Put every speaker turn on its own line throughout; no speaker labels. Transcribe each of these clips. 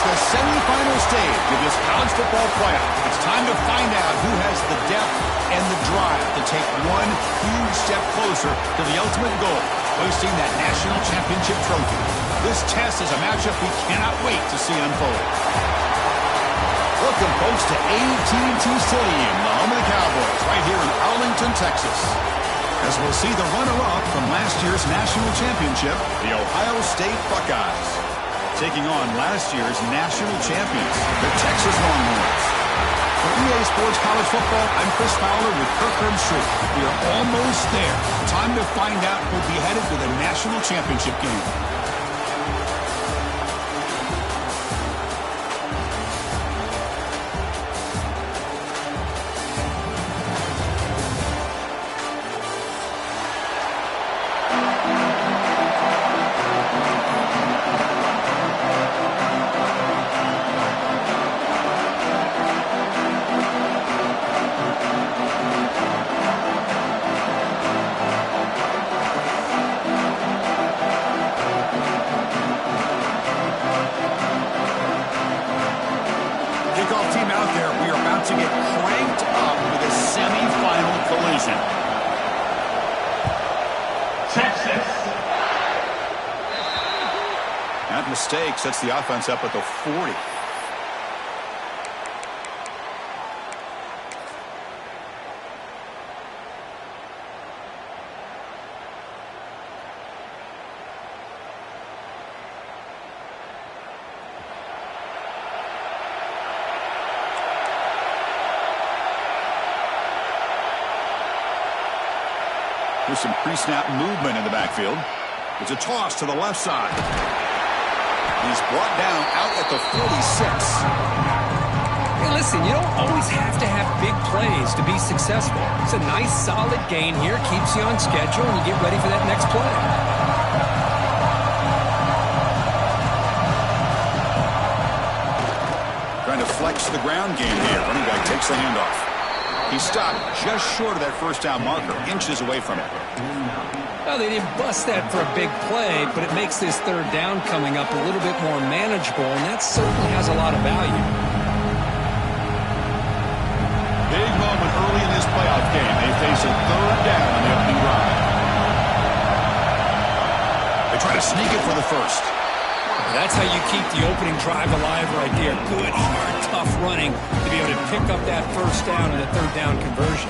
the semifinal stage of this college football playoff. It's time to find out who has the depth and the drive to take one huge step closer to the ultimate goal, hoisting that national championship trophy. This test is a matchup we cannot wait to see unfold. Welcome, folks, to AT&T Stadium, the home of the Cowboys, right here in Arlington, Texas. As we'll see the runner-up from last year's national championship, the Ohio State Buckeyes, taking on last year's national champions, the Texas Longhorns. For EA Sports College Football, I'm Chris Fowler with Kirk Herbstreit. We are almost there. Time to find out who'll be headed to the national championship game. To get cranked up with a semifinal collision. Texas. That mistake sets the offense up at the 40. There's some pre-snap movement in the backfield. It's a toss to the left side. He's brought down out at the 46.
Hey, listen, you don't always have to have big plays to be successful. It's a nice, solid gain here. Keeps you on schedule, and you get ready for that next play.
Trying to flex the ground game here. Running back takes the handoff. He stopped just short of that first down marker, inches away from it.
Well, they didn't bust that for a big play, but it makes this third down coming up a little bit more manageable, and that certainly has a lot of value.
Big moment early in this playoff game. They face a third down on the opening drive. They try to sneak it for the first.
That's how you keep the opening drive alive right there. Good, hard, tough running to be able to pick up that first down and the third down conversion.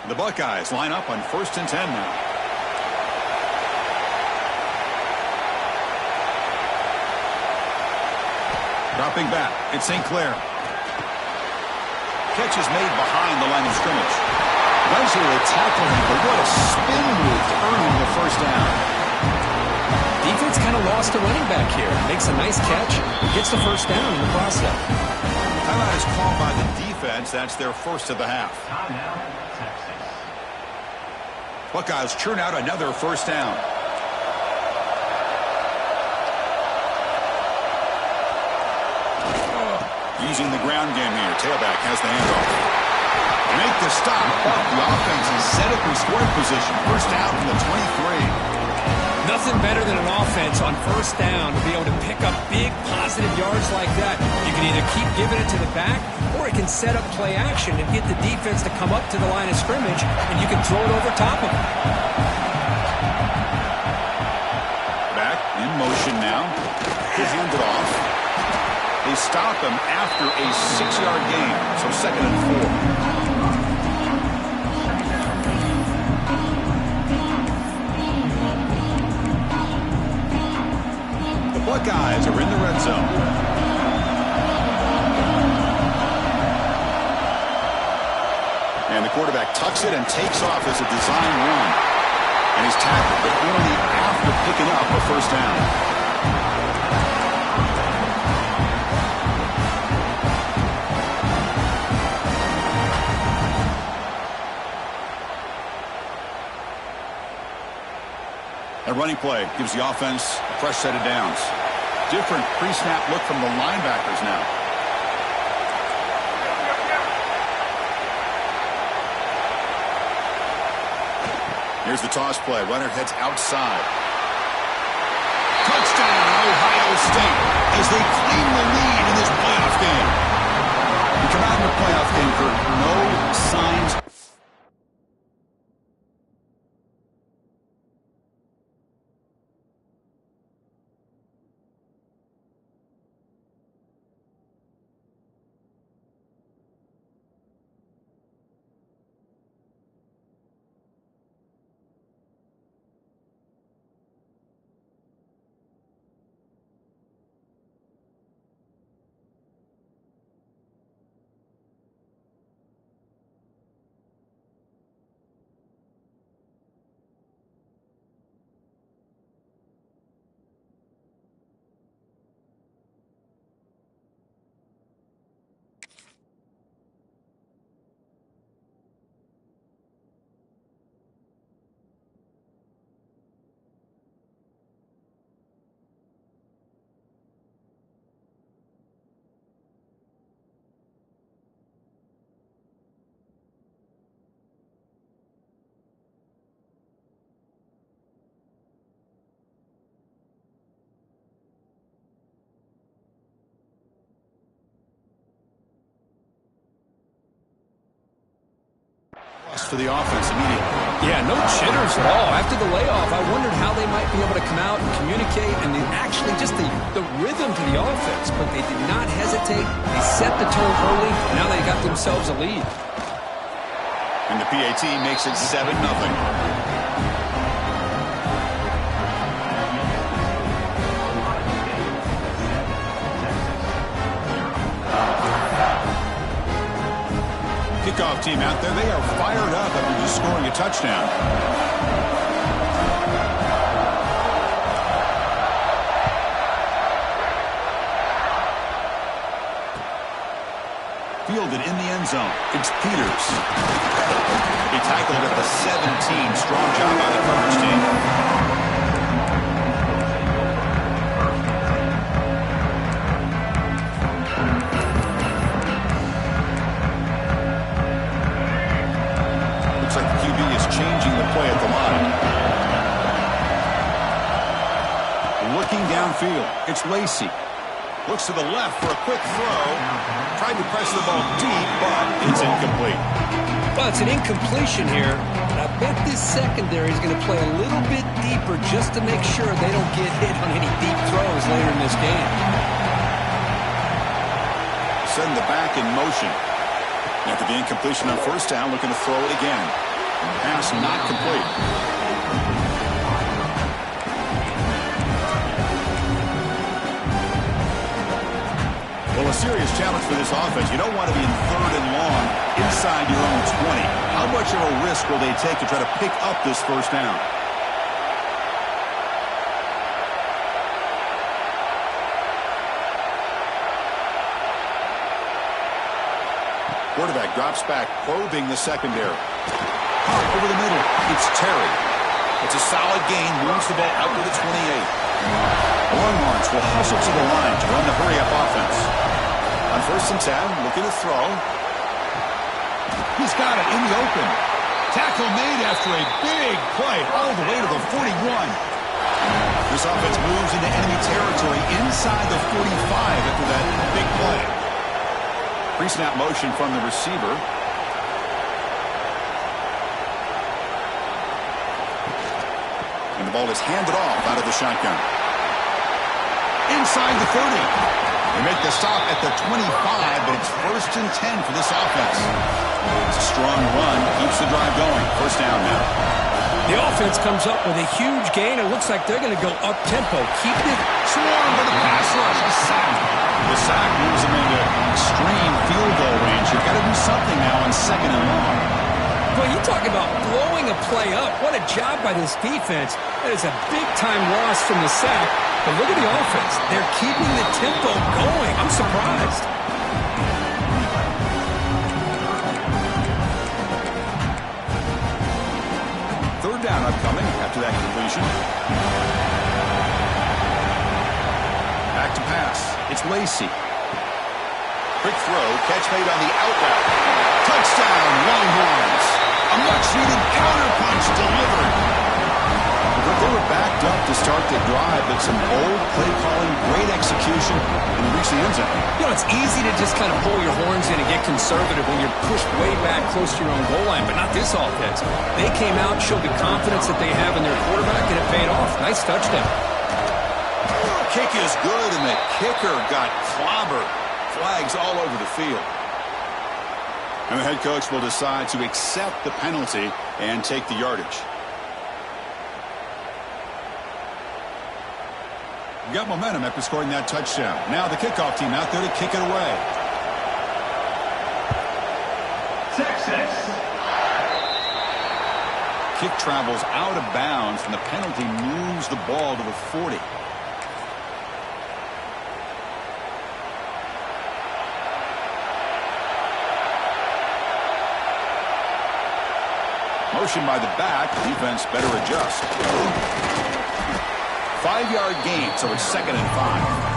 The Buckeyes line up on 1st and 10 now. Dropping back, it's St. Clair. Catch is made behind the line of scrimmage. Eventually they tackle him, but what a spin move to earn him the first down.
Defense kind of lost a running back here. Makes a nice catch, gets the first down in the process.
Timeout is called by the defense. That's their first of the half. Buckeyes churn out another first down. Using the ground game here. Tailback has the handoff. Make the stop, but the offense is set up in scoring position. First down from the 23.
Nothing better than an offense on first down to be able to pick up big positive yards like that. You can either keep giving it to the back, or it can set up play action and get the defense to come up to the line of scrimmage, and you can throw it over top of them.
Back in motion now. He hands it off. They stop him after a 6-yard gain, so 2nd and 4. Buckeyes are in the red zone. And the quarterback tucks it and takes off as a design run. And he's tackled, but only after picking up a first down. A running play gives the offense a fresh set of downs. Different pre-snap look from the linebackers now. Here's the toss play. Runner heads outside. Touchdown, Ohio State, as they claim the lead in this playoff game. We come out in the playoff game for no signs. For the offense immediately.
Yeah, no jitters at all. After the layoff, I wondered how they might be able to come out and communicate and actually just the rhythm to the offense. But they did not hesitate. They set the tone early. Now they got themselves a lead.
And the PAT makes it 7-0. Kickoff team out there. They are fired up after just scoring a touchdown. Fielded in the end zone. It's Peters. He tackled at the 17. Strong job by the coverage team. Changing the play at the line. Looking downfield. It's Lacey. Looks to the left for a quick throw. Tried to press the ball deep, but it's incomplete.
Well, it's an incompletion here. And I bet this secondary is going to play a little bit deeper just to make sure they don't get hit on any deep throws later in this game.
Send the back in motion. After the incompletion on first down, looking to throw it again. Pass not complete. Well, a serious challenge for this offense. You don't want to be in 3rd and long inside your own 20. How much of a risk will they take to try to pick up this first down? Quarterback drops back, probing the secondary. Over the middle, it's Terry. It's a solid gain, moves the ball out to the 28. Longhorns will hustle to the line to run the hurry-up offense. On 1st and 10, looking to throw. He's got it in the open. Tackle made after a big play all the way to the 41. This offense moves into enemy territory inside the 45 after that big play. Pre-snap motion from the receiver. And the ball is handed off out of the shotgun. Inside the 30. They make the stop at the 25, but it's 1st and 10 for this offense. It's a strong run. Keeps the drive going. First down now.
The offense comes up with a huge gain. It looks like they're going to go up-tempo. Keep it
swarm with a pass rush. A sack. The sack moves them into extreme field goal range. You've got to do something now on 2nd and long.
Well, you talk about blowing a play up. What a job by this defense. That is a big-time loss from the sack. But look at the offense. They're keeping the tempo going. I'm surprised. Third down upcoming after
after that completion. Back to pass. It's Lacey. Quick throw. Catch made on the out route. Touchdown, Longhorns. A much-needed counterpunch delivered. But they were backed up to start the drive, but some bold play calling, great execution, and reach the end zone.
You know, it's easy to just kind of pull your horns in and get conservative when you're pushed way back close to your own goal line, but not this offense. They came out, showed the confidence that they have in their quarterback, and it paid off. Nice touchdown.
Kick is good, and the kicker got clobbered. Flags all over the field. And the head coach will decide to accept the penalty and take the yardage. Got momentum after scoring that touchdown. Now the kickoff team out there to kick it away.
Texas.
Kick travels out of bounds, and the penalty moves the ball to the 40. Motion by the back. Defense better adjust. 5-yard gain, so it's 2nd and 5.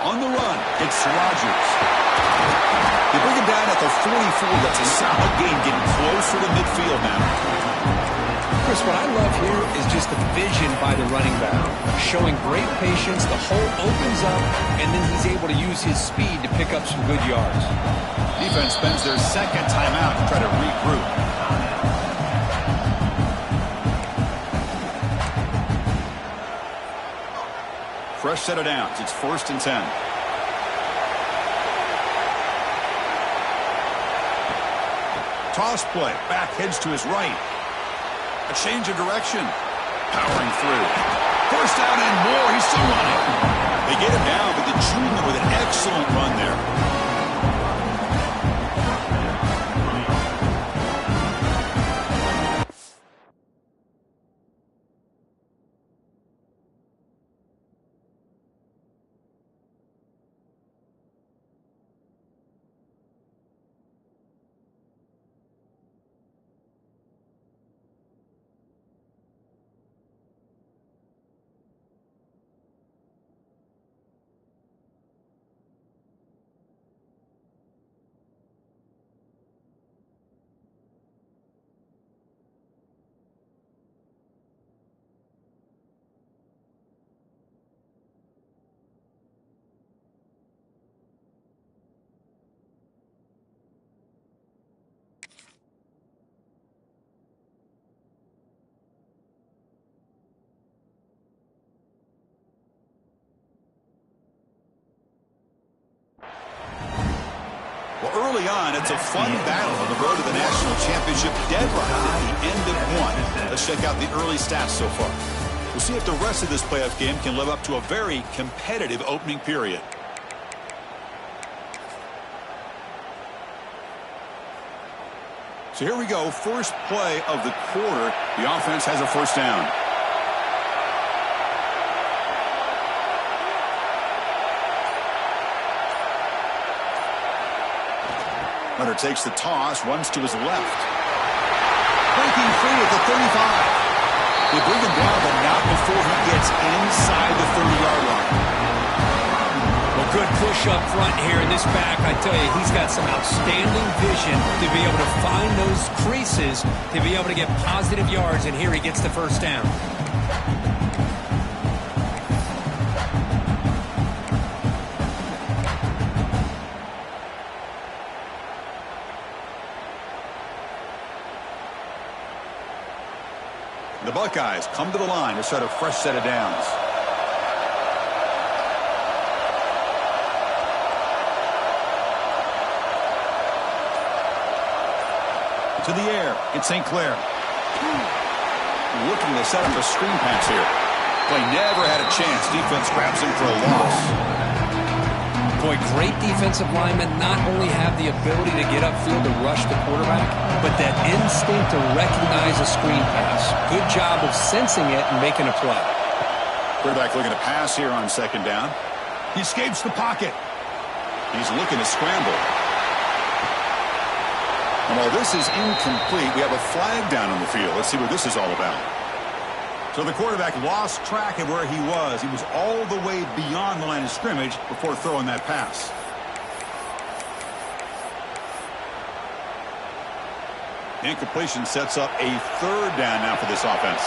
On the run, it's Rodgers. They bring him down at the 44. That's a solid gain, getting closer to midfield now.
Chris, what I love here is just the vision by the running back. Showing great patience, the hole opens up, and then he's able to use his speed to pick up some good yards.
Defense spends their second timeout to try to regroup. Fresh set of downs. It's 1st and 10. Toss play. Back heads to his right. A change of direction. Powering through. 1st down and more. He's still running. They get him down, but the junior with an excellent run there. Early on, it's a fun battle on the road to the national championship. Dead behind at the end of one. Let's check out the early stats so far. We'll see if the rest of this playoff game can live up to a very competitive opening period. So here we go. First play of the quarter. The offense has a 1st down. Hunter takes the toss, runs to his left. Breaking free at the 35. They bring him down, but not before he gets inside the 30-yard line.
Well, good push up front here in this back. I tell you, he's got some outstanding vision to be able to find those creases, to be able to get positive yards, and here he gets the 1st down.
The Buckeyes come to the line to set a fresh set of downs. To the air, it's St. Clair. Looking to set up a screen pass here. Play never had a chance. Defense grabs him for a loss.
Boy, great defensive linemen not only have the ability to get upfield to rush the quarterback, but that instinct to recognize a screen pass. Good job of sensing it and making a play.
Quarterback looking to pass here on second down. He escapes the pocket. He's looking to scramble. And while this is incomplete, we have a flag down on the field. Let's see what this is all about. So the quarterback lost track of where he was. He was all the way beyond the line of scrimmage before throwing that pass. Incompletion sets up a third down now for this offense.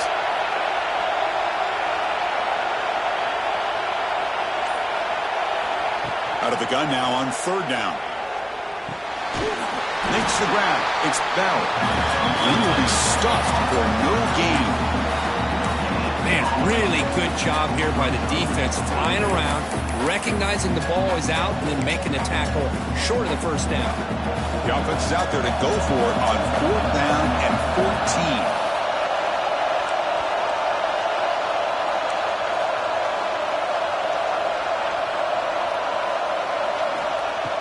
Out of the gun now on third down. Makes the grab. It's Bell. And he will be stuffed for no gain.
Man, really good job here by the defense, flying around, recognizing the ball is out, and then making the tackle short of the first down.
The offense is out there to go for it on fourth down and 14.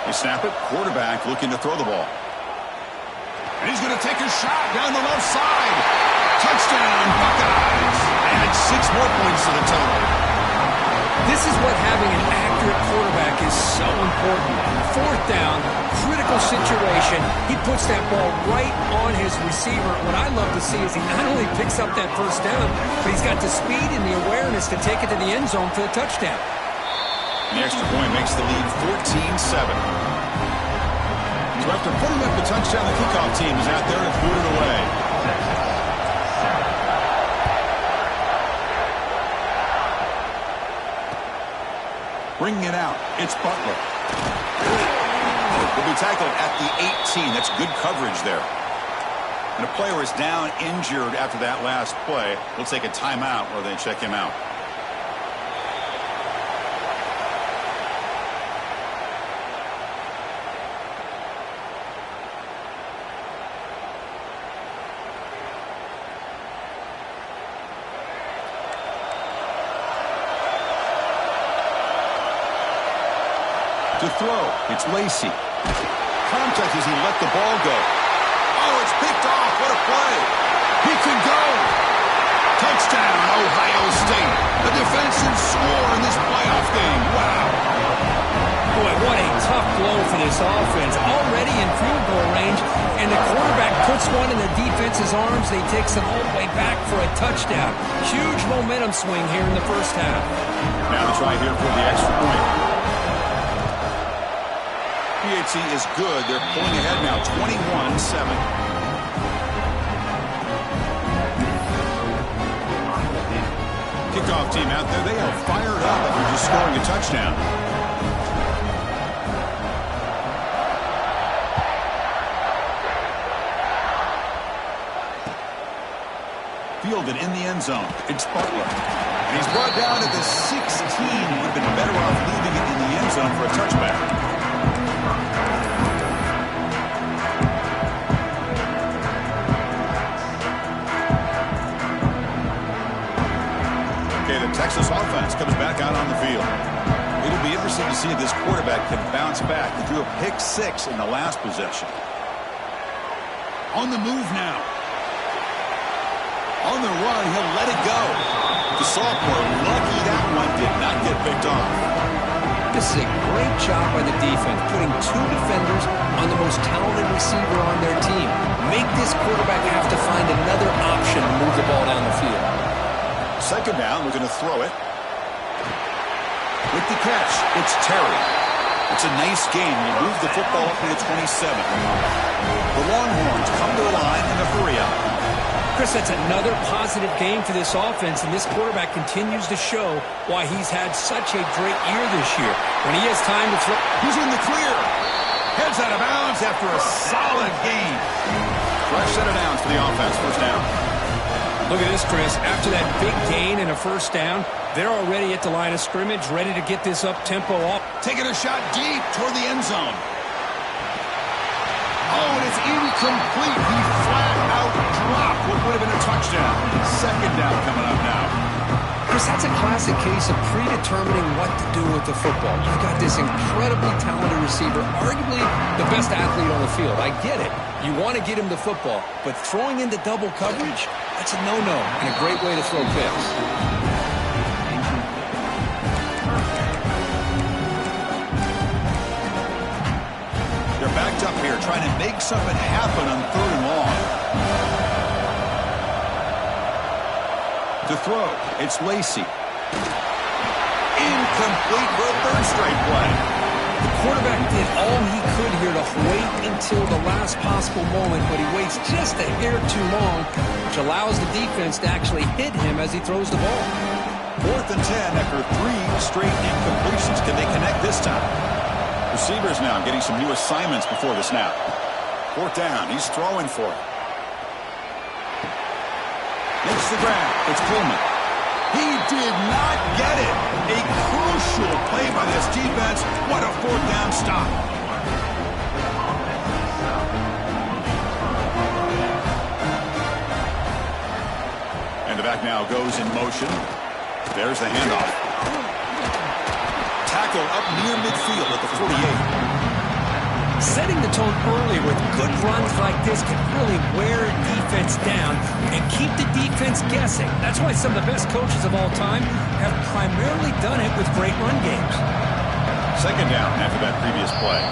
They snap it. Quarterback looking to throw the ball. And he's going to take a shot down the left side. Touchdown, Buckeyes. Add 6 more points to the total.
This is what having an accurate quarterback is so important. Fourth down, critical situation. He puts that ball right on his receiver. What I love to see is he not only picks up that first down, but he's got the speed and the awareness to take it to the end zone for the touchdown.
The extra point makes the lead 14-7. So after putting up the touchdown, the kickoff team is out there to boot it away. Bringing it out, it's Butler. He'll be tackled at the 18. That's good coverage there. And a player is down injured after that last play. We'll take a timeout or they check him out. To throw, it's Lacey. Contact as he let the ball go. Oh, it's picked off. What a play. He can go. Touchdown, Ohio State. The defensive score in this playoff game. Wow.
Boy, what a tough blow for this offense. Already in field goal range, and the quarterback puts one in the defense's arms. They takes it all the way back for a touchdown. Huge momentum swing here in the first half.
Now to try here for the extra point. Y3H is good. They're pulling ahead now, 21-7. Kickoff team out there. They are fired up after just scoring a touchdown. Fielded in the end zone. It's Butler. And he's brought down to the 16. Would have been better off leaving it in the end zone for a touchback. Texas offense comes back out on the field. It'll be interesting to see if this quarterback can bounce back. He threw a pick 6 in the last possession. On the move now. On the run, he'll let it go. The sophomore, lucky that one did not get picked off.
This is a great job by the defense, putting 2 defenders on the most talented receiver on their team. Make this quarterback have to find another option to move the ball down the field.
Second down, we're going to throw it. With the catch, it's Terry. It's a nice game. We'll move the football up to the 27. The Longhorns come to the line in a hurry-up.
Chris, that's another positive game for this offense, and this quarterback continues to show why he's had such a great year this year. When he has time to throw,
he's in the clear. Heads out of bounds after a solid game. Fresh set of downs for the offense. First down.
Look at this, Chris. After that big gain and a first down, they're already at the line of scrimmage, ready to get this up-tempo off.
Taking a shot deep toward the end zone. Oh, and it's incomplete. He flat out dropped what would have been a touchdown. Second down coming up now.
Chris, that's a classic case of predetermining what to do with the football. You've got this incredibly talented receiver, arguably the best athlete on the field. I get it. You want to get him the football, but throwing into double coverage, that's a no-no and a great way to throw picks.
They're backed up here trying to make something happen on 3rd and long. To throw, it's Lacy. Incomplete for a 3rd straight play.
The quarterback did all he could here to wait until the last possible moment, but he waits just a hair too long, which allows the defense to actually hit him as he throws the ball.
4th and 10 after 3 straight incompletions. Can they connect this time? Receivers now getting some new assignments before the snap. 4th down. He's throwing for it. Makes the grab. It's Coleman. He did not get it. A crucial play by this defense. What a 4th down stop. And the back now goes in motion. There's the handoff. Tackle up near midfield at the 48.
Setting the tone early with good runs like this can really wear a defense down and keep the defense guessing. That's why some of the best coaches of all time have primarily done it with great run games.
2nd down after that previous play.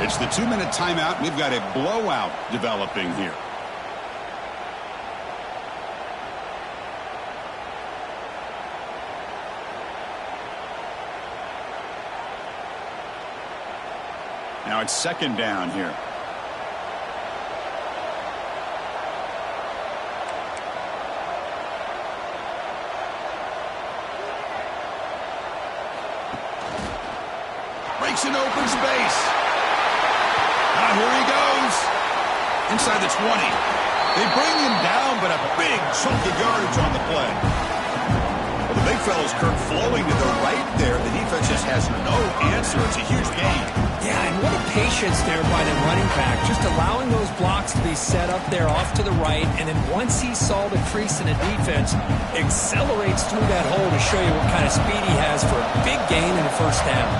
It's the 2-minute timeout. We've got a blowout developing here. Now it's 2nd down here. Breaks an open space. Now here he goes. Inside the 20. They bring him down, but a big chunk of yardage on the play. Well, the big fellow's Kirk flowing to the right there. The defense just has no answer. It's a huge gain.
Yeah, and what a patience there by the running back, just allowing those blocks to be set up there off to the right, and then once he saw the crease in the defense, accelerates through that hole to show you what kind of speed he has for a big gain in the 1st down.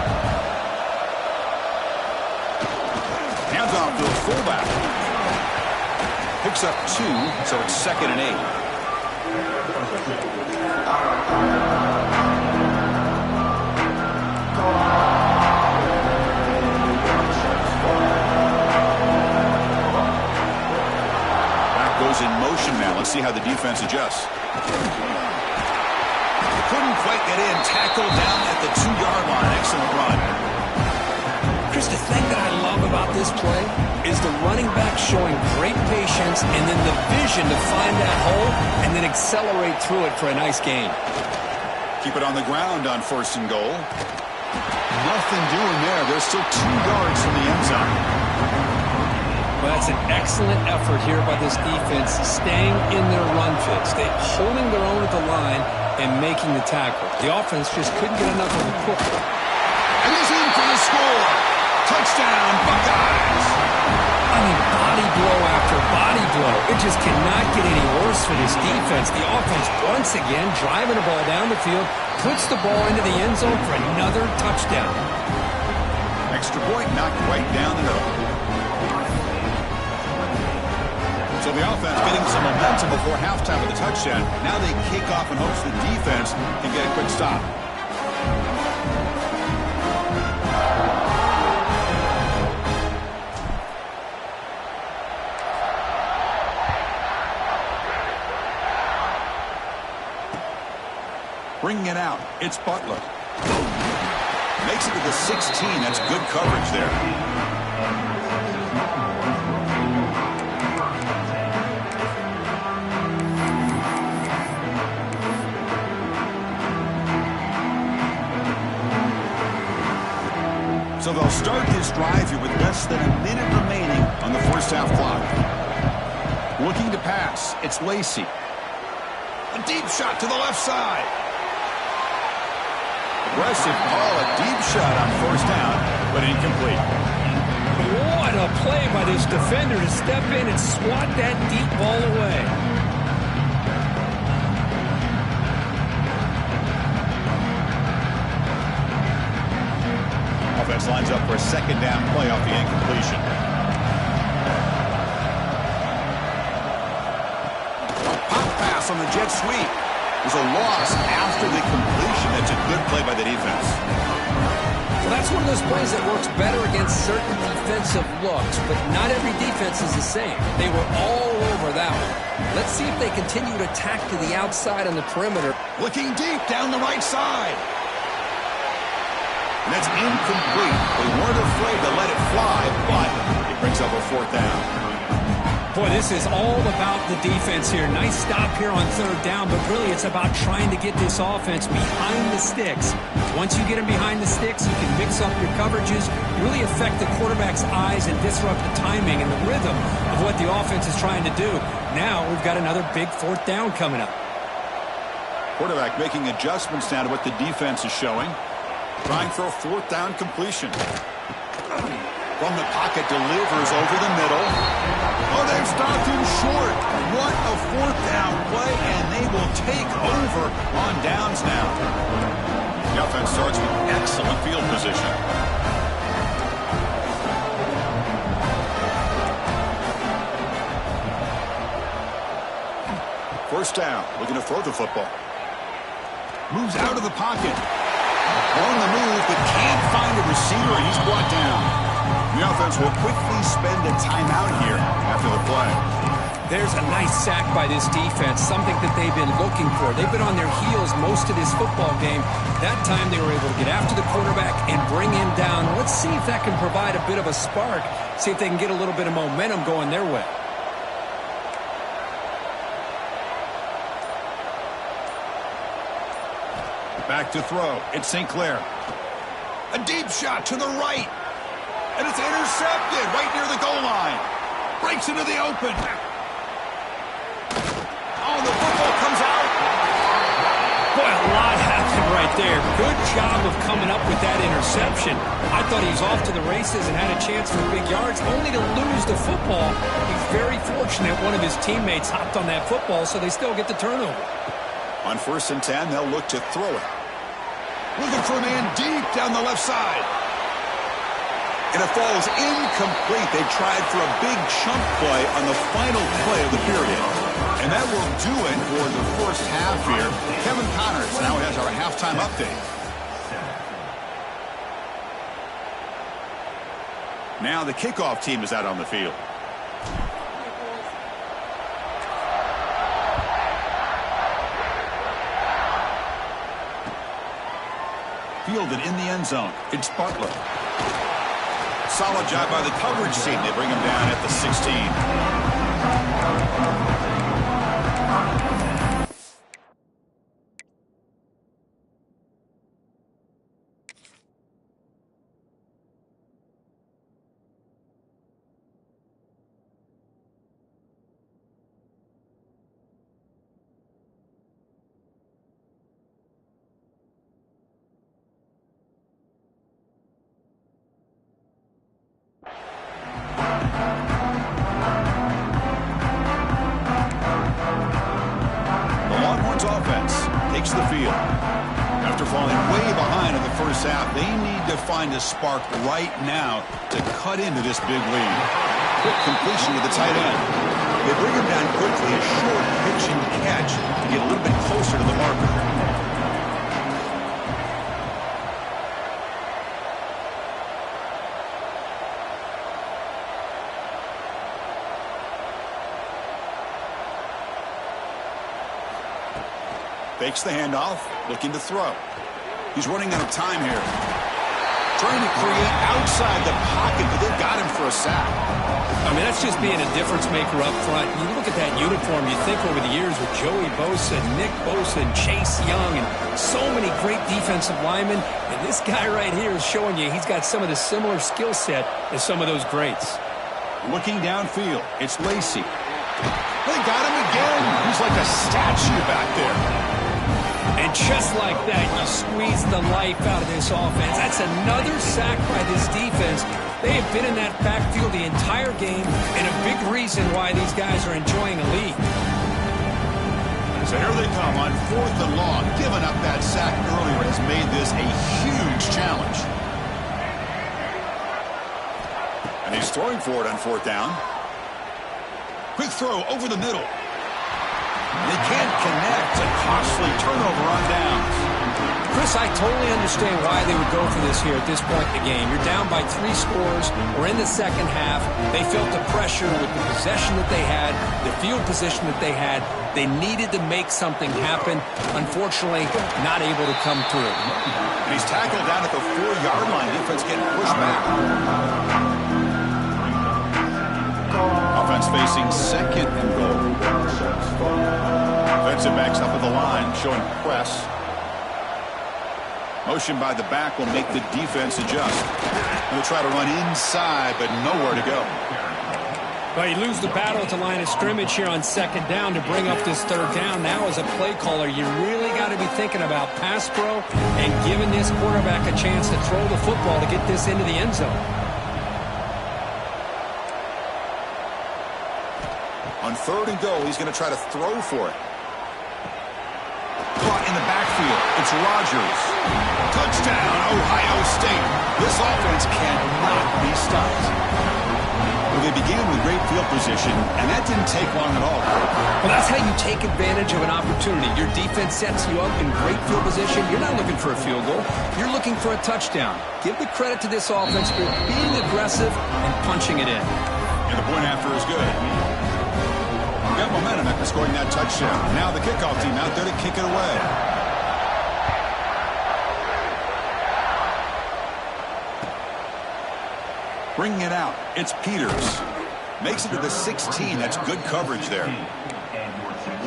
Hands off to the fullback. Picks up 2, so it's 2nd and 8. Goes in motion now. Let's see how the defense adjusts. Couldn't quite get in. Tackled down at the 2-yard line. Excellent run.
Chris, the thing that I love about this play is the running back showing great patience and then the vision to find that hole and then accelerate through it for a nice gain.
Keep it on the ground on 1st and goal. Nothing doing there. There's still 2 yards from the end zone.
Well, that's an excellent effort here by this defense, staying in their run fix. They're holding their own at the line and making the tackle. The offense just couldn't get enough of a push.
And he's in for the score. Touchdown, Buckeyes.
I mean, body blow after body blow. It just cannot get any worse for this defense. The offense, once again, driving the ball down the field, puts the ball into the end zone for another touchdown.
Extra point knocked right down the middle. So the offense getting some momentum before halftime with the touchdown. Now they kick off in hopes the defense can get a quick stop. Bringing it out, it's Butler. Makes it to the 16. That's good coverage there. So they'll start this drive here with less than a minute remaining on the 1st half clock. Looking to pass, it's Lacy. A deep shot to the left side. Aggressive call, a deep shot on 1st down, but incomplete.
What a play by this defender to step in and swat that deep ball away.
a second down play off the incompletion. Pop pass on the jet sweep. There's a loss after the completion. That's a good play by the defense.
Well, that's one of those plays that works better against certain defensive looks, but not every defense is the same. They were all over that one. Let's see if they continue to attack to the outside on the perimeter.
Looking deep down the right side. And that's incomplete. They weren't afraid to let it fly, but it brings up a fourth down.
Boy, this is all about the defense here. Nice stop here on third down, but really it's about trying to get this offense behind the sticks. Once you get them behind the sticks, you can mix up your coverages, really affect the quarterback's eyes and disrupt the timing and the rhythm of what the offense is trying to do. Now we've got another big fourth down coming up.
Quarterback making adjustments now to what the defense is showing. Trying for a fourth down completion. From the pocket, delivers over the middle. Oh, they've stopped him short. What a fourth down play, and they will take over on downs now. The offense starts with excellent field position. First down, looking to throw the football. Moves out of the pocket. On the move, but can't find a receiver, and he's brought down. The offense will quickly spend a timeout here after the play.
There's a nice sack by this defense, something that they've been looking for. They've been on their heels most of this football game. That time they were able to get after the quarterback and bring him down. Let's see if that can provide a bit of a spark, see if they can get a little bit of momentum going their way.
Back to throw. It's St. Clair. A deep shot to the right. And it's intercepted right near the goal line. Breaks into the open. Oh, the football comes out.
Boy, a lot happened right there. Good job of coming up with that interception. I thought he was off to the races and had a chance for big yards, only to lose the football. He's very fortunate one of his teammates hopped on that football, so they still get the turnover.
On 1st and 10, they'll look to throw it. Looking for a man deep down the left side. And it falls incomplete. They tried for a big chunk play on the final play of the period. And that will do it for the first half here. Kevin Connors now has our halftime update. Now the kickoff team is out on the field. Fielded in the end zone. It's Butler. Solid job by the coverage team. They bring him down at the 16. Takes the field. After falling way behind in the first half, they need to find a spark right now to cut into this big lead. Quick completion to the tight end. They bring him down quickly, a short pitch and catch to get a little bit closer to the marker. Fakes the handoff, looking to throw. He's running out of time here. Trying to create outside the pocket, but they've got him for a sack.
I mean, that's just being a difference maker up front. You look at that uniform, you think over the years with Joey Bosa, Nick Bosa, and Chase Young, and so many great defensive linemen. And this guy right here is showing you he's got some of the similar skill set as some of those greats.
Looking downfield, it's Lacey. They got him again. He's like a statue back there.
And just like that, you squeeze the life out of this offense. That's another sack by this defense. They have been in that backfield the entire game, and a big reason why these guys are enjoying a lead.
So here they come on 4th and long. Giving up that sack earlier has made this a huge challenge. He's throwing for it on 4th down. Quick throw over the middle. They can't connect. A costly turnover on downs.
Chris, I totally understand why they would go for this here at this point in the game. You're down by 3 scores. We're in the second half. They felt the pressure with the possession that they had, the field position that they had. They needed to make something happen. Unfortunately, not able to come through.
And he's tackled down at the 4-yard line. Defense getting pushed back. Offense facing 2nd and goal. Defensive backs up at the line, showing press. Motion by the back will make the defense adjust. They'll try to run inside, but nowhere to go.
Well, you lose the battle at the line of scrimmage here on 2nd down to bring up this 3rd down. Now, as a play caller, you really got to be thinking about pass pro and giving this quarterback a chance to throw the football to get this into the end zone.
On 3rd and goal, he's going to try to throw for it. Caught in the backfield. It's Rodgers. Touchdown, Ohio State. This offense cannot be stopped. Well, they began with great field position, and that didn't take long at all.
Well, that's how you take advantage of an opportunity. Your defense sets you up in great field position. You're not looking for a field goal. You're looking for a touchdown. Give the credit to this offense for being aggressive and punching it in.
And the point after is good. Got momentum after scoring that touchdown. Now the kickoff team out there to kick it away. Bringing it out, it's Peters. Makes it to the 16. That's good coverage there.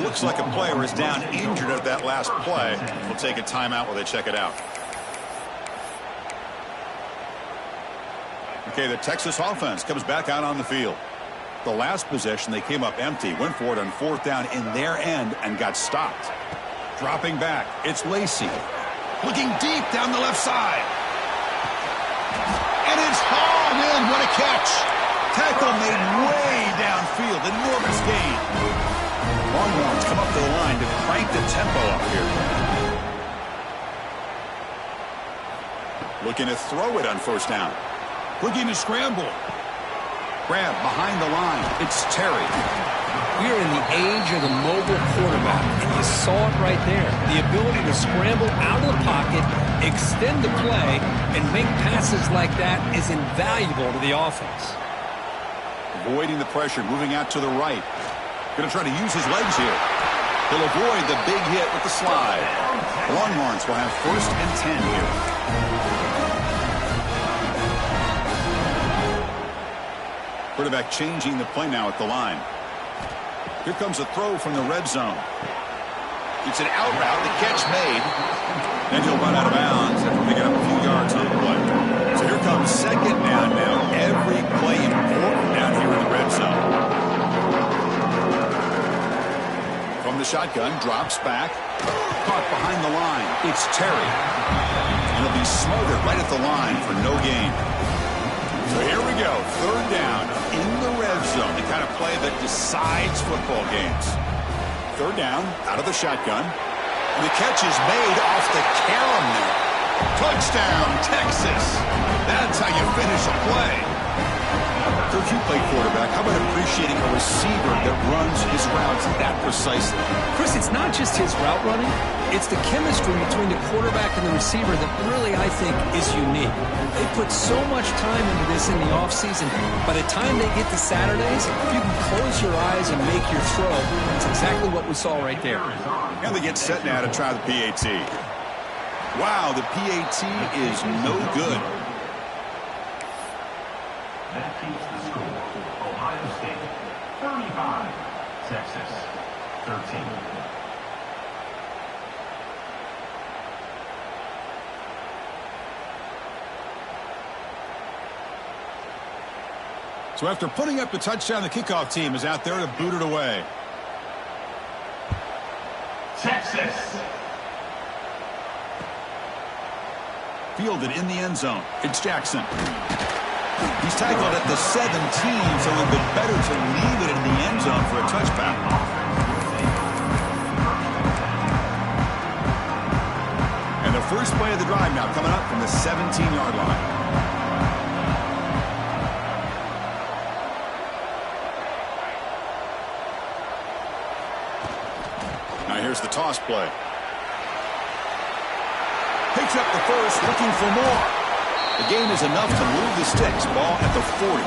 Looks like a player is down injured at that last play. We'll take a timeout while they check it out. Okay, the Texas offense comes back out on the field. The last possession, they came up empty, went for it on 4th down in their end and got stopped. Dropping back, it's Lacey. Looking deep down the left side. And it's hauled in. What a catch. Tackle made way downfield. Enormous gain. Longhorns come up to the line to crank the tempo up here. Looking to throw it on 1st down. Looking to scramble. Grab behind the line. It's Terry.
We're in the age of the mobile quarterback, and you saw it right there. The ability to scramble out of the pocket, extend the play, and make passes like that is invaluable to the offense.
Avoiding the pressure, moving out to the right. Going to try to use his legs here. He'll avoid the big hit with the slide. The Longhorns will have 1st and 10 here. Quarterback changing the play now at the line. Here comes a throw from the red zone. It's an out route. The catch made. Then he'll run out of bounds after picking up a few yards on the play. So here comes 2nd down now. Every play important down here in the red zone. From the shotgun, drops back. Caught behind the line. It's Terry. And he'll be smothered right at the line for no gain. So here we go, 3rd down in the red zone, the kind of play that decides football games. 3rd down, out of the shotgun. And the catch is made off the carom there. Touchdown, Texas. That's how you finish a play. Coach, you play quarterback. How about appreciating a receiver that runs his routes that precisely?
Chris, it's not just his route running. It's the chemistry between the quarterback and the receiver that really, I think, is unique. They put so much time into this in the offseason. By the time they get to Saturdays, if you can close your eyes and make your throw, it's exactly what we saw right there.
And they get set now to try the PAT. Wow, the PAT is no good.
That keeps the score. Ohio State 35, Texas 13.
So after putting up the touchdown, the kickoff team is out there to boot it away.
Texas.
Fielded in the end zone. It's Jackson. He's tackled at the 17, so it would be better to leave it in the end zone for a touchback. And the first play of the drive now coming up from the 17-yard line. Now here's the toss play. Picks up the first, looking for more. The gain is enough to move the sticks. Ball at the 40.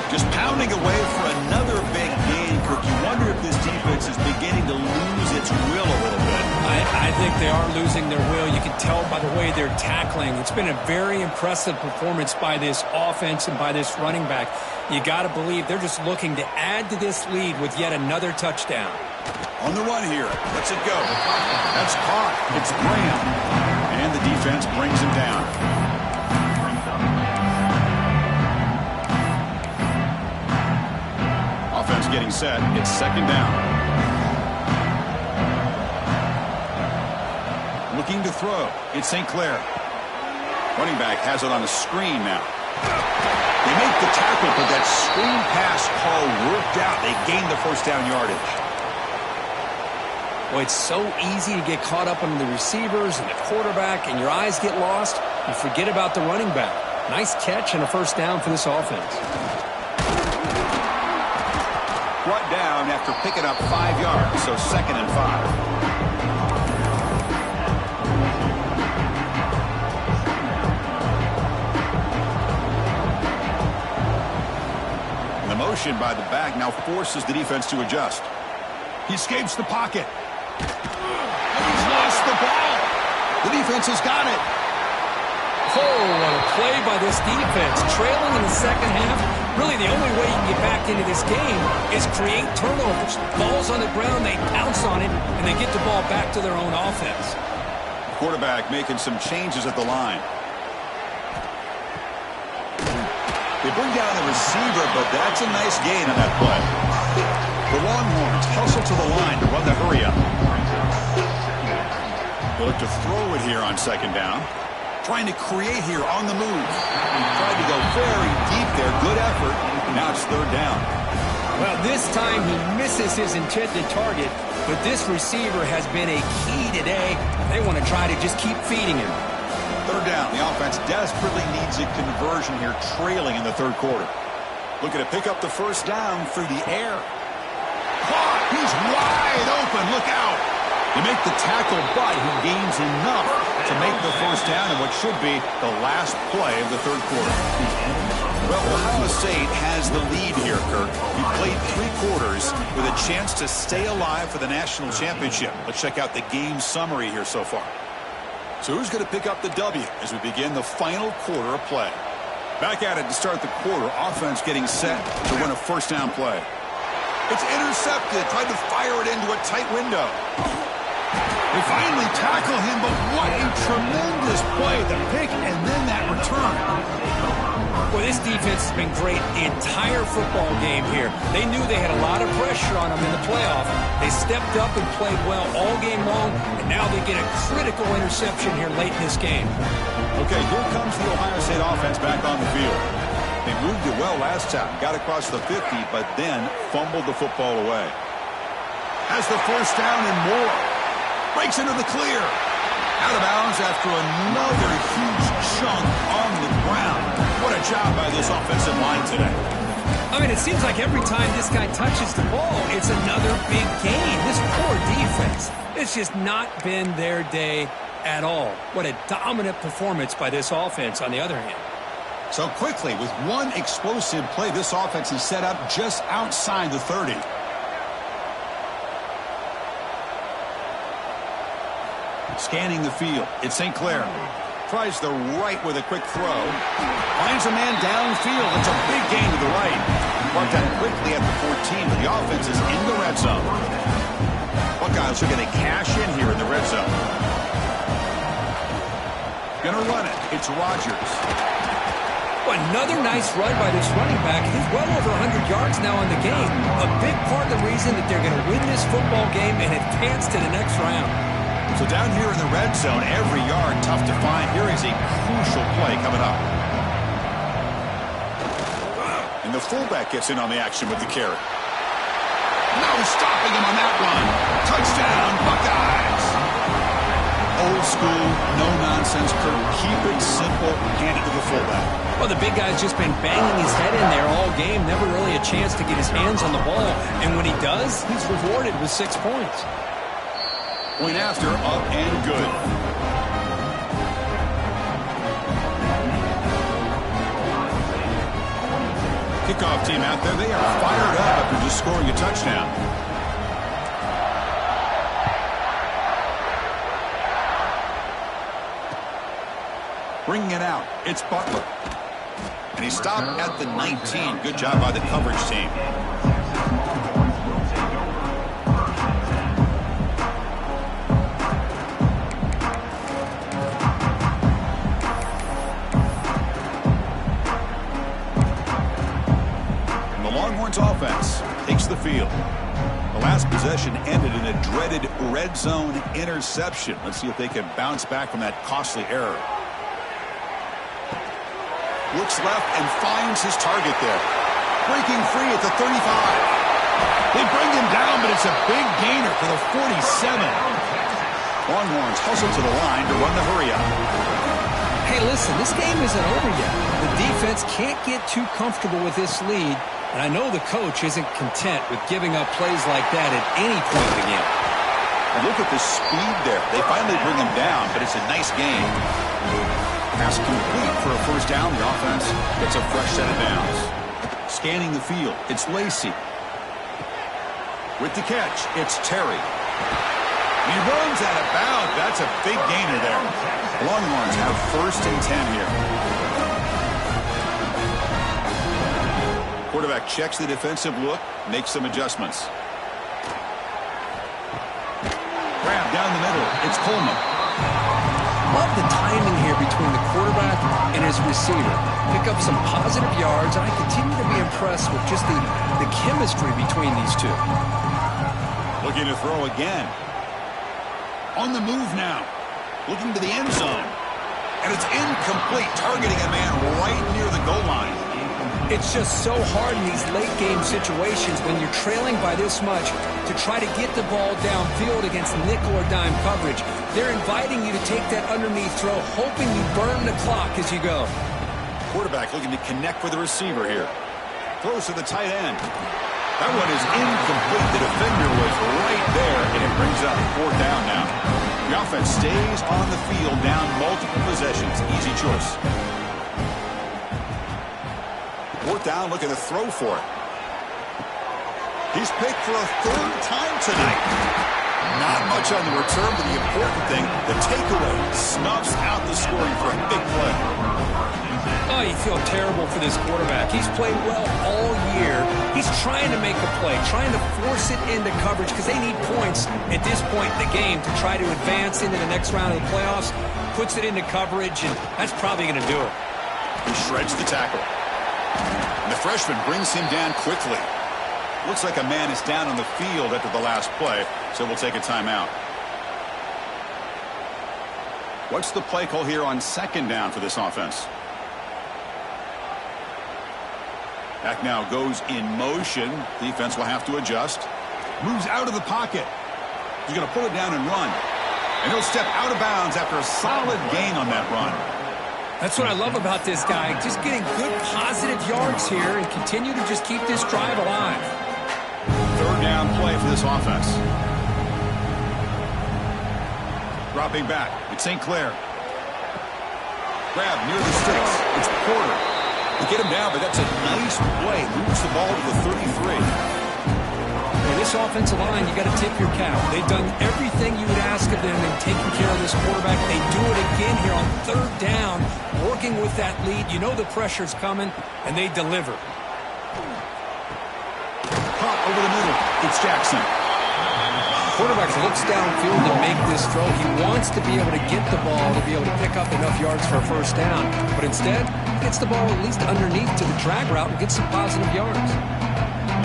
Just pounding away for another big gain, Kirk. You wonder if this defense is beginning to lose its will a little bit.
I think they are losing their will. You can tell by the way they're tackling. It's been a very impressive performance by this offense and by this running back. You got to believe they're just looking to add to this lead with yet another touchdown.
On the run here. Let's it go. That's caught. It's Graham. And the defense brings him down. Offense getting set. It's second down. Looking to throw. It's St. Clair. Running back has it on a screen now. They make the tackle, but that screen pass call worked out. They gained the first down yardage.
Well, it's so easy to get caught up on the receivers and the quarterback, and your eyes get lost. You forget about the running back. Nice catch and a first down for this offense.
Brought down after picking up 5 yards, so second and 5. The motion by the back now forces the defense to adjust. He escapes the pocket. And he's lost the ball. The defense has got it.
Oh, what a play by this defense. Trailing in the second half. Really, the only way you can get back into this game is create turnovers. Ball's on the ground, they pounce on it, and they get the ball back to their own offense.
Quarterback making some changes at the line. They bring down the receiver, but that's a nice gain on that play. The Longhorns hustle to the line to run the hurry up. They look to throw it here on second down. Trying to create here on the move. Tried to go very deep there. Good effort. Now it's third down.
Well, this time he misses his intended target, but this receiver has been a key today. They want to try to just keep feeding him.
Third down. The offense desperately needs a conversion here, trailing in the third quarter. Looking to pick up the first down through the air. Caught. He's wide open. Look out. They make the tackle, but he gains enough to make the first down in what should be the last play of the third quarter. Well, Ohio State has the lead here, Kirk. He played 3 quarters with a chance to stay alive for the national championship. Let's check out the game summary here so far. So who's going to pick up the W as we begin the final quarter of play? Back at it to start the quarter. Offense getting set to run a first down play. It's intercepted. Tried to fire it into a tight window. They finally tackle him, but what a tremendous play. The pick and then that return.
Well, this defense has been great the entire football game here. They knew they had a lot of pressure on them in the playoff. They stepped up and played well all game long, and now they get a critical interception here late in this game.
Okay, here comes the Ohio State offense back on the field. They moved it well last time, got across the 50, but then fumbled the football away. Has the first down and more. Breaks into the clear. Out of bounds after another huge chunk on the ground. What a job by this offensive line today.
I mean, it seems like every time this guy touches the ball, it's another big gain. This poor defense, it's just not been their day at all. What a dominant performance by this offense on the other hand.
So quickly, with one explosive play, this offense is set up just outside the 30. Scanning the field. It's St. Clair. Tries the right with a quick throw. Finds a man downfield. It's a big gain to the right. Marked out quickly at the 14, but the offense is in the red zone. Buckeyes are going to cash in here in the red zone. Going to run it. It's Rodgers.
Another nice run by this running back. He's well over 100 yards now in the game. A big part of the reason that they're going to win this football game and advance to the next round.
So down here in the red zone, every yard tough to find. Here is a crucial play coming up. And the fullback gets in on the action with the carry. No stopping him on that run. Touchdown, Buckeyes. Old school, no nonsense, Kirk. Keep it simple, hand it to the fullback.
Well, the big guy's just been banging his head in there all game. Never really a chance to get his hands on the ball. And when he does, he's rewarded with 6 points.
Point after, up and good. Kickoff team out there, they are fired up after just scoring a touchdown. Bringing it out, it's Butler. And he stopped at the 19. Good job by the coverage team. And the Longhorns offense takes the field. The last possession ended in a dreaded red zone interception. Let's see if they can bounce back from that costly error. Looks left and finds his target there. Breaking free at the 35. They bring him down, but it's a big gainer for the 47. Longhorns hustle to the line to run the hurry up.
Hey, listen, this game isn't over yet. The defense can't get too comfortable with this lead, and I know the coach isn't content with giving up plays like that at any point in the game.
And look at the speed there. They finally bring him down, but it's a nice game. Pass complete for a first down. The offense gets a fresh set of downs. Scanning the field, it's Lacey. With the catch, it's Terry. He runs out of bounds. That's a big gainer there. Longhorns have first and 10 here. Quarterback checks the defensive look, makes some adjustments. Grab down the middle. It's Coleman.
Love the timing here between the quarterback and his receiver. Pick up some positive yards, and I continue to be impressed with just the chemistry between these two.
Looking to throw again. On the move now. Looking to the end zone. And it's incomplete, targeting a man right near the goal line.
It's just so hard in these late-game situations when you're trailing by this much to try to get the ball downfield against nickel or dime coverage. They're inviting you to take that underneath throw, hoping you burn the clock as you go.
Quarterback looking to connect with the receiver here. Throws to the tight end. That one is incomplete. The defender was right there, and it brings up fourth down now. The offense stays on the field, down multiple possessions. Easy choice. Fourth down, looking to throw for it. He's picked for a third time tonight. Not much on the return, but the important thing, the takeaway, snuffs out the scoring for a big play.
Oh, you feel terrible for this quarterback. He's played well all year. He's trying to make a play, trying to force it into coverage because they need points at this point in the game to try to advance into the next round of the playoffs. Puts it into coverage, and that's probably going to do it.
He shreds the tackle. And the freshman brings him down quickly. Looks like a man is down on the field after the last play, so we'll take a timeout. What's the play call here on second down for this offense? Back now goes in motion. Defense will have to adjust. Moves out of the pocket. He's going to pull it down and run. And he'll step out of bounds after a solid gain on that run.
That's what I love about this guy. Just getting good positive yards here and continue to just keep this drive alive.
Third down play for this offense. Dropping back. It's St. Clair. Grab near the sticks. It's Porter. They get him down, but that's a nice play. Moves the ball to the 33.
Hey, this offensive line, you got to tip your cap. They've done everything you would ask of them in taking care of this quarterback. They do it again here on third down, working with that lead. You know the pressure's coming, and they deliver.
Caught over the middle. It's Jackson.
Quarterback looks downfield to make this throw. He wants to be able to get the ball to be able to pick up enough yards for a first down. But instead, he gets the ball at least underneath to the drag route and gets some positive yards.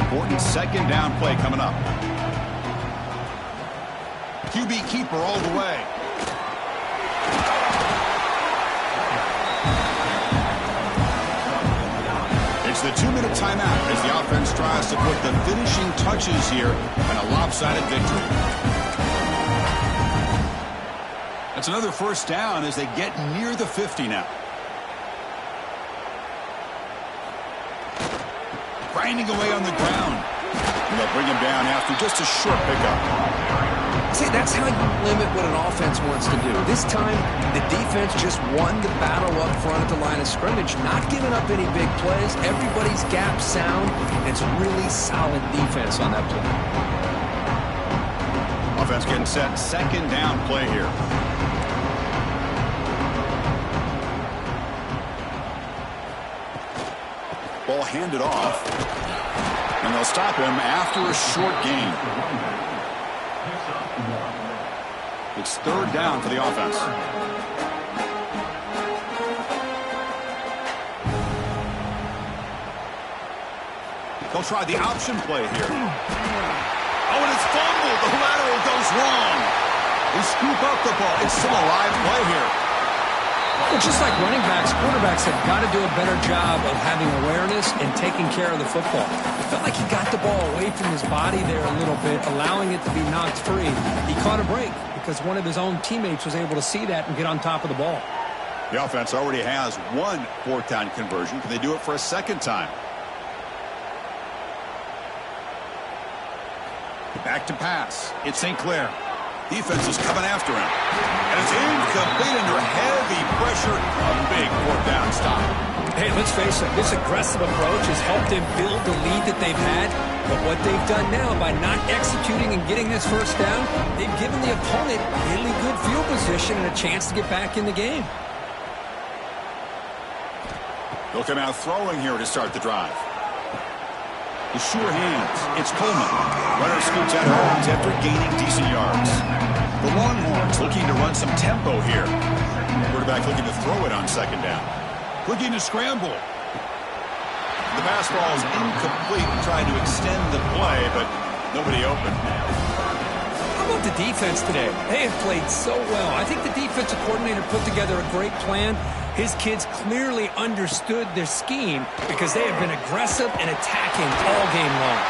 Important second down play coming up. QB keeper all the way. It's the 2-minute timeout as the offense tries to put the finishing touches here in a lopsided victory. That's another first down as they get near the 50 now. Grinding away on the ground. And they'll bring him down after just a short pickup.
See, that's how you limit what an offense wants to do. This time, the defense just won the battle up front at the line of scrimmage, not giving up any big plays. Everybody's gap sound, and it's really solid defense on that play.
Offense getting set. Second down play here. Ball handed off. And they'll stop him after a short gain. It's third down for the offense. They'll try the option play here. Oh, and it's fumbled. The lateral goes wrong. They scoop up the ball. It's still a live play here.
Well, just like running backs, quarterbacks have got to do a better job of having awareness and taking care of the football. It felt like he got the ball away from his body there a little bit, allowing it to be knocked free. He caught a break because one of his own teammates was able to see that and get on top of the ball.
The offense already has one fourth down conversion. Can they do it for a second time? Back to pass. It's St. Clair. Defense is coming after him. And it's incomplete under heavy pressure. A big fourth down stop.
Hey, let's face it, this aggressive approach has helped them build the lead that they've had. But what they've done now by not executing and getting this first down, they've given the opponent really good field position and a chance to get back in the game.
They'll come out throwing here to start the drive. The sure hands. It's Coleman. Runner scoots out of bounds after gaining decent yards. The Longhorns looking to run some tempo here. Quarterback looking to throw it on second down. Looking to scramble. The pass ball is incomplete and trying to extend the play, but nobody open.
How about the defense today? They have played so well. I think the defensive coordinator put together a great plan. His kids clearly understood their scheme because they have been aggressive and attacking all game long.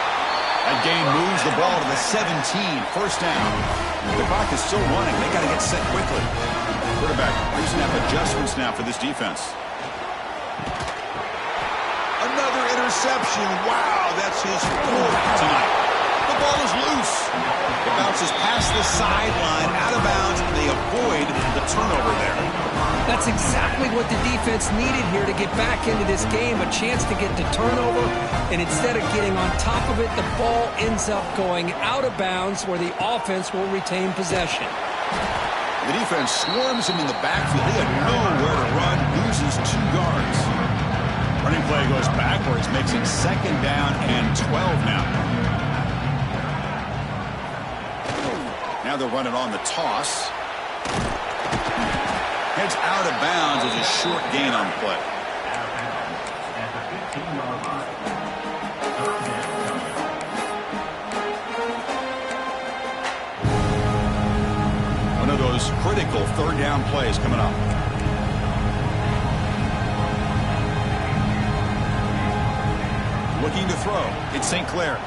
That game moves the ball to the 17. First down. The clock is still running. They got to get set quickly. Quarterback pre-snap adjustments now for this defense. Another interception. Wow, that's his fourth tonight. The ball is loose. It bounces past the sideline, out of bounds, and they avoid the turnover there.
That's exactly what the defense needed here to get back into this game, a chance to get to turnover, and instead of getting on top of it, the ball ends up going out of bounds where the offense will retain possession.
The defense swarms him in the backfield. He had nowhere to run, loses 2 yards. Running play goes backwards, makes it second down and 12 now. Now they're running on the toss. Heads out of bounds as a short gain on the play. One of those critical third down plays coming up. Looking to throw. It's St. Clair.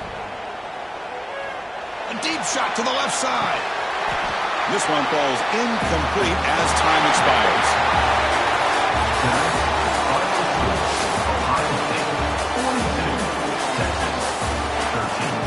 A deep shot to the left side. This one falls incomplete as time expires.
Ohio State 42, Texas 13.